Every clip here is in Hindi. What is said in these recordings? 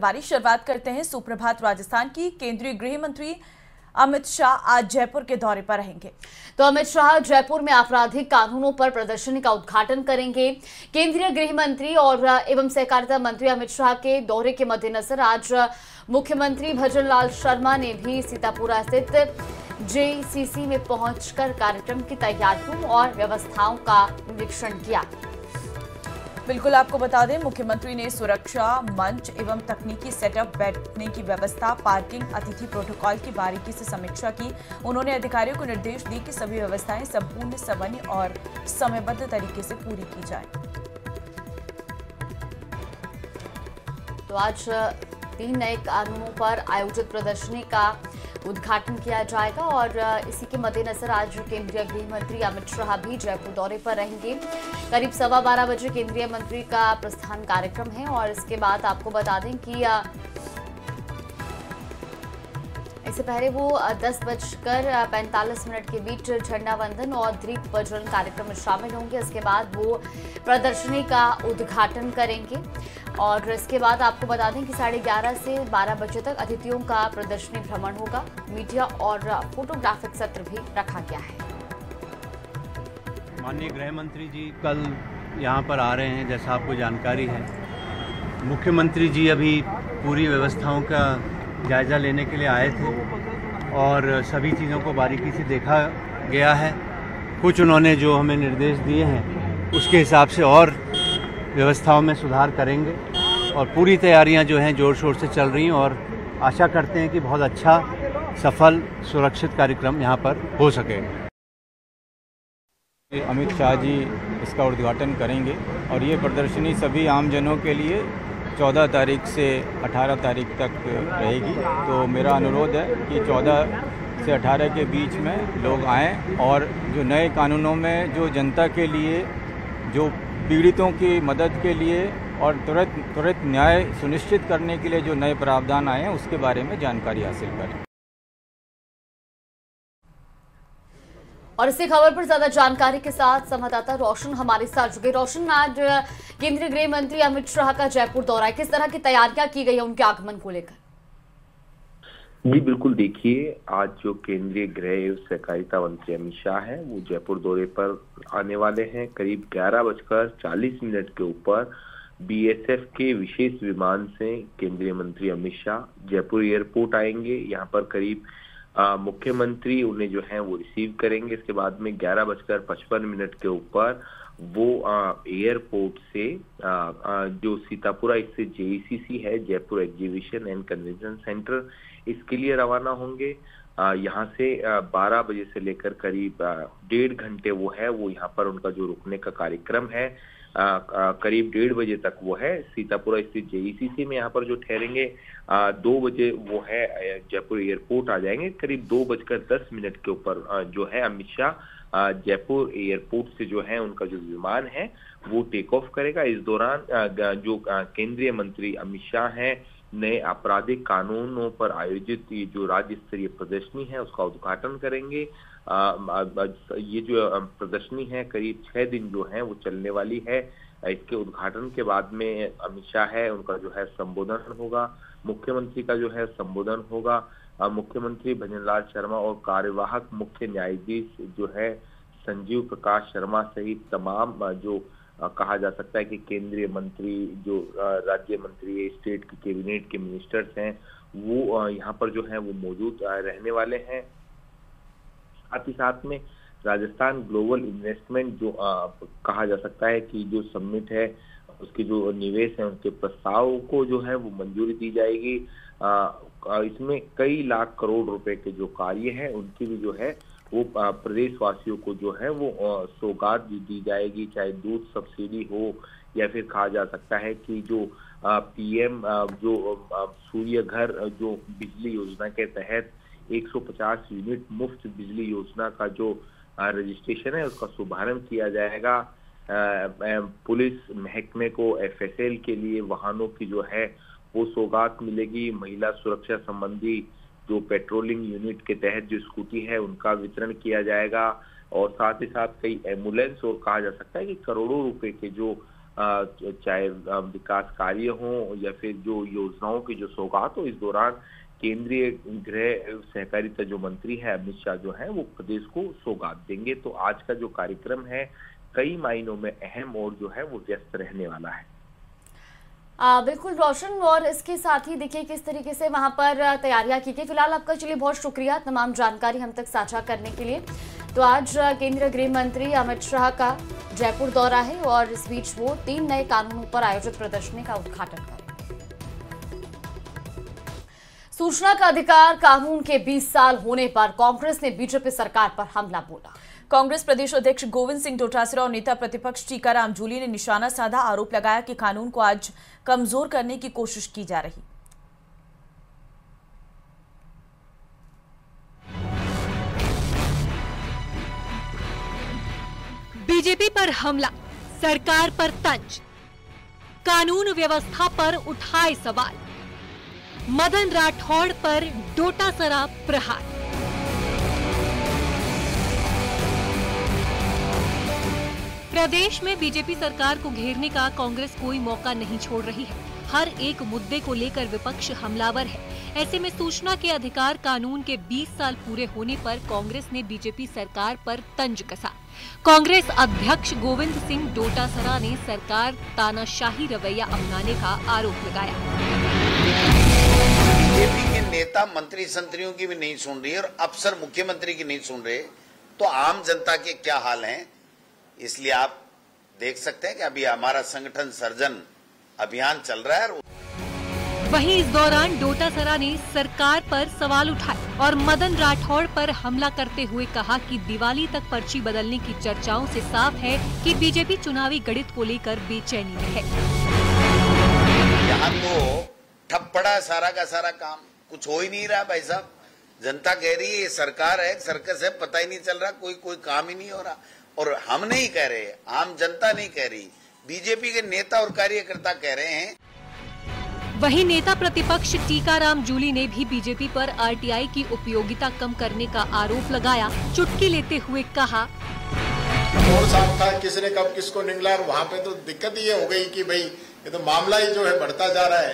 हमारी शुरुआत करते हैं सुप्रभात राजस्थान की। केंद्रीय गृह मंत्री अमित शाह आज जयपुर के दौरे पर रहेंगे। तो अमित शाह जयपुर में आपराधिक कानूनों पर प्रदर्शनी का उद्घाटन करेंगे। केंद्रीय गृह मंत्री और एवं सहकारिता मंत्री अमित शाह के दौरे के मद्देनजर आज मुख्यमंत्री भजनलाल शर्मा ने भी सीतापुरा स्थित जेसीसी में पहुंचकर कार्यक्रम की तैयारियों और व्यवस्थाओं का निरीक्षण किया। बिल्कुल, आपको बता दें, मुख्यमंत्री ने सुरक्षा मंच एवं तकनीकी सेटअप, बैठने की व्यवस्था, पार्किंग, अतिथि प्रोटोकॉल की बारीकी से समीक्षा की। उन्होंने अधिकारियों को निर्देश दिए कि सभी व्यवस्थाएं संपूर्ण, समय और समयबद्ध तरीके से पूरी की जाए। तो आज 3 नए कानूनों पर आयोजित प्रदर्शनी का उद्घाटन किया जाएगा और इसी के मद्देनजर आज केंद्रीय गृह मंत्री अमित शाह भी जयपुर दौरे पर रहेंगे। करीब 12:15 बजे केंद्रीय मंत्री का प्रस्थान कार्यक्रम है और इसके बाद आपको बता दें कि इससे पहले वो 10:45 के बीच झंडा वंदन और दीप प्रज्वलन कार्यक्रम में शामिल होंगे। इसके बाद वो प्रदर्शनी का उद्घाटन करेंगे और इसके बाद आपको बता दें कि 11:30 से 12 बजे तक अतिथियों का प्रदर्शनी भ्रमण होगा। मीडिया और फोटोग्राफिक सत्र भी रखा गया है। माननीय गृह मंत्री जी कल यहाँ पर आ रहे हैं, जैसा आपको जानकारी है। मुख्यमंत्री जी अभी पूरी व्यवस्थाओं का जायज़ा लेने के लिए आए थे और सभी चीज़ों को बारीकी से देखा गया है। कुछ उन्होंने जो हमें निर्देश दिए हैं उसके हिसाब से और व्यवस्थाओं में सुधार करेंगे और पूरी तैयारियां जो हैं ज़ोर शोर से चल रही हैं और आशा करते हैं कि बहुत अच्छा, सफल, सुरक्षित कार्यक्रम यहाँ पर हो सकेगा। अमित शाह जी इसका उद्घाटन करेंगे और ये प्रदर्शनी सभी आमजनों के लिए 14 तारीख से 18 तारीख तक रहेगी। तो मेरा अनुरोध है कि 14 से 18 के बीच में लोग आएँ और जो नए कानूनों में जो जनता के लिए, जो पीड़ितों की मदद के लिए और त्वरित न्याय सुनिश्चित करने के लिए जो नए प्रावधान आए हैं उसके बारे में जानकारी हासिल करें। और इसी खबर पर ज्यादा जानकारी के साथ संवाददाता रोशन हमारे साथ जुड़े। रोशन, आज केंद्रीय गृह मंत्री अमित शाह का जयपुर दौरा है, किस तरह की तैयारियां की गई है उनके आगमन को लेकर? जी बिल्कुल, देखिए, आज जो केंद्रीय गृह एवं सहकारिता मंत्री अमित शाह हैं वो जयपुर दौरे पर आने वाले हैं। करीब 11:40 के ऊपर बीएसएफ के विशेष विमान से केंद्रीय मंत्री अमित शाह जयपुर एयरपोर्ट आएंगे। यहाँ पर करीब मुख्यमंत्री उन्हें जो है वो रिसीव करेंगे। इसके बाद में 11:55 के ऊपर वो एयरपोर्ट से जो सीतापुरा स्थित जेईसीसी है, Jaipur exhibition and convention centre, इसके लिए रवाना होंगे। यहाँ से 12 बजे से लेकर करीब 1.5 घंटे वो यहाँ पर उनका जो रुकने का कार्यक्रम है, करीब 1:30 बजे तक वो है सीतापुरा स्थित जेईसीसी में यहाँ पर जो ठहरेंगे। 2 बजे वो है जयपुर एयरपोर्ट आ जाएंगे। करीब 2:10 के ऊपर जो है अमित शाह जयपुर एयरपोर्ट से जो है उनका जो विमान है वो टेक ऑफ करेगा। इस दौरान जो केंद्रीय मंत्री अमित शाह हैं, नए आपराधिक कानूनों पर आयोजित ये जो राज्य स्तरीय प्रदर्शनी है उसका उद्घाटन करेंगे। ये जो प्रदर्शनी है करीब 6 दिन जो है वो चलने वाली है। इसके उद्घाटन के बाद में अमित शाह है उनका जो है संबोधन होगा, मुख्यमंत्री का जो है संबोधन होगा। मुख्यमंत्री भजनलाल शर्मा और कार्यवाहक मुख्य न्यायाधीश जो है संजीव प्रकाश शर्मा सहित तमाम जो कहा जा सकता है कि केंद्रीय मंत्री, जो राज्य मंत्री, स्टेट के कैबिनेट के मिनिस्टर्स हैं, वो यहाँ पर जो है वो मौजूद रहने वाले हैं। साथ ही साथ में राजस्थान ग्लोबल इन्वेस्टमेंट जो कहा जा सकता है कि जो समिट है उसके जो निवेश है उनके प्रस्ताव को जो है वो मंजूरी दी जाएगी। इसमें कई लाख करोड़ रुपए के जो कार्य है उनकी भी जो है वो प्रदेशवासियों को जो है वो सौगात दी जाएगी, चाहे दूध सब्सिडी हो या फिर कहा जा सकता है कि जो पीएम जो सूर्य घर जो बिजली योजना के तहत 150 यूनिट मुफ्त बिजली योजना का जो रजिस्ट्रेशन है उसका शुभारंभ किया जाएगा। पुलिस महकमे को एफएसएल के लिए वाहनों की जो है वो सौगात मिलेगी। महिला सुरक्षा संबंधी जो पेट्रोलिंग यूनिट के तहत जो स्कूटी है उनका वितरण किया जाएगा और साथ ही साथ कई एम्बुलेंस और कहा जा सकता है कि करोड़ों रुपए के जो चाहे विकास कार्य हो या फिर जो योजनाओं की जो सौगात हो, इस दौरान केंद्रीय गृह सहकारिता जो मंत्री है अमित शाह जो है वो प्रदेश को सौगात देंगे। तो आज का जो कार्यक्रम है कई मायनों में अहम और जो है वो व्यस्त रहने वाला है। बिल्कुल रोशन, और इसके साथ ही देखिए किस तरीके से वहां पर तैयारियां की गई। फिलहाल आपका चलिए बहुत शुक्रिया तमाम जानकारी हम तक साझा करने के लिए। तो आज केंद्रीय गृह मंत्री अमित शाह का जयपुर दौरा है और इस बीच वो 3 नए कानूनों पर आयोजित प्रदर्शनी का उद्घाटन करेंगे। सूचना का अधिकार कानून के 20 साल होने पर कांग्रेस ने बीजेपी सरकार पर हमला बोला। कांग्रेस प्रदेश अध्यक्ष गोविंद सिंह डोटासरा और नेता प्रतिपक्ष टीकाराम जूली ने निशाना साधा, आरोप लगाया कि कानून को आज कमजोर करने की कोशिश की जा रही। बीजेपी पर हमला, सरकार पर तंज, कानून व्यवस्था पर उठाए सवाल, मदन राठौड़ पर डोटासरा प्रहार। प्रदेश में बीजेपी सरकार को घेरने का कांग्रेस कोई मौका नहीं छोड़ रही है। हर एक मुद्दे को लेकर विपक्ष हमलावर है। ऐसे में सूचना के अधिकार कानून के 20 साल पूरे होने पर कांग्रेस ने बीजेपी सरकार पर तंज कसा। कांग्रेस अध्यक्ष गोविंद सिंह डोटासरा ने सरकार तानाशाही रवैया अपनाने का आरोप लगाया। बीजेपी के नेता मंत्री संतरियों की भी नहीं सुन रही और अफसर मुख्यमंत्री की नहीं सुन रहे, तो आम जनता के क्या हाल हैं। इसलिए आप देख सकते हैं कि अभी हमारा संगठन सर्जन अभियान चल रहा है। वहीं इस दौरान डोटासरा ने सरकार पर सवाल उठाए और मदन राठौड़ पर हमला करते हुए कहा कि दिवाली तक पर्ची बदलने की चर्चाओं से साफ है कि बीजेपी चुनावी गणित को लेकर बेचैनी में है। यहाँ तो ठप पड़ा है सारा का सारा काम, कुछ हो ही नहीं रहा भाई साहब। जनता कह रही है ये सरकार है, सर्कस है, पता ही नहीं चल रहा, कोई काम ही नहीं हो रहा। और हम नहीं कह रहे, आम जनता नहीं कह रही, बीजेपी के नेता और कार्यकर्ता कह रहे हैं। वहीं नेता प्रतिपक्ष टीकाराम जूली ने भी बीजेपी पर आरटीआई की उपयोगिता कम करने का आरोप लगाया। चुटकी लेते हुए कहा, और साफ था किसने कब किसको निगला, और वहाँ पे तो दिक्कत ये हो गई कि भाई ये तो मामला ही जो है बढ़ता जा रहा है,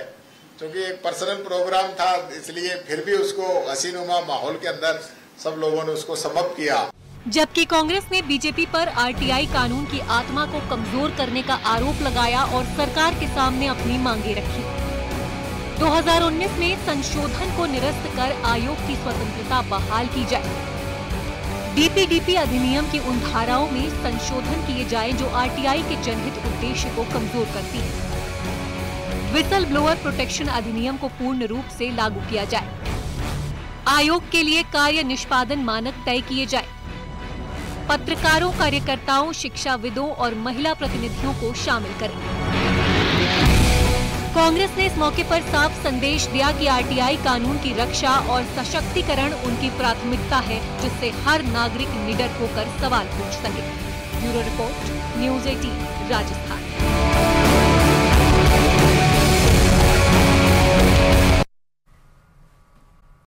क्योंकि एक पर्सनल प्रोग्राम था, इसलिए फिर भी उसको हसीनुमा माहौल के अंदर सब लोगों ने उसको समाप्त किया। जबकि कांग्रेस ने बीजेपी पर आरटीआई कानून की आत्मा को कमजोर करने का आरोप लगाया और सरकार के सामने अपनी मांगे रखी। 2019 में संशोधन को निरस्त कर आयोग की स्वतंत्रता बहाल की जाए। डीपीडीपी अधिनियम की उन धाराओं में संशोधन किए जाए जो आरटीआई के जनहित उद्देश्य को कमजोर करती है। विसल ब्लोअर प्रोटेक्शन अधिनियम को पूर्ण रूप से लागू किया जाए। आयोग के लिए कार्य निष्पादन मानक तय किए जाए। पत्रकारों, कार्यकर्ताओं, शिक्षाविदों और महिला प्रतिनिधियों को शामिल करें। कांग्रेस ने इस मौके पर साफ संदेश दिया कि आरटीआई कानून की रक्षा और सशक्तिकरण उनकी प्राथमिकता है, जिससे हर नागरिक निडर होकर सवाल पूछ सके। Bureau report, news 18 Rajasthan.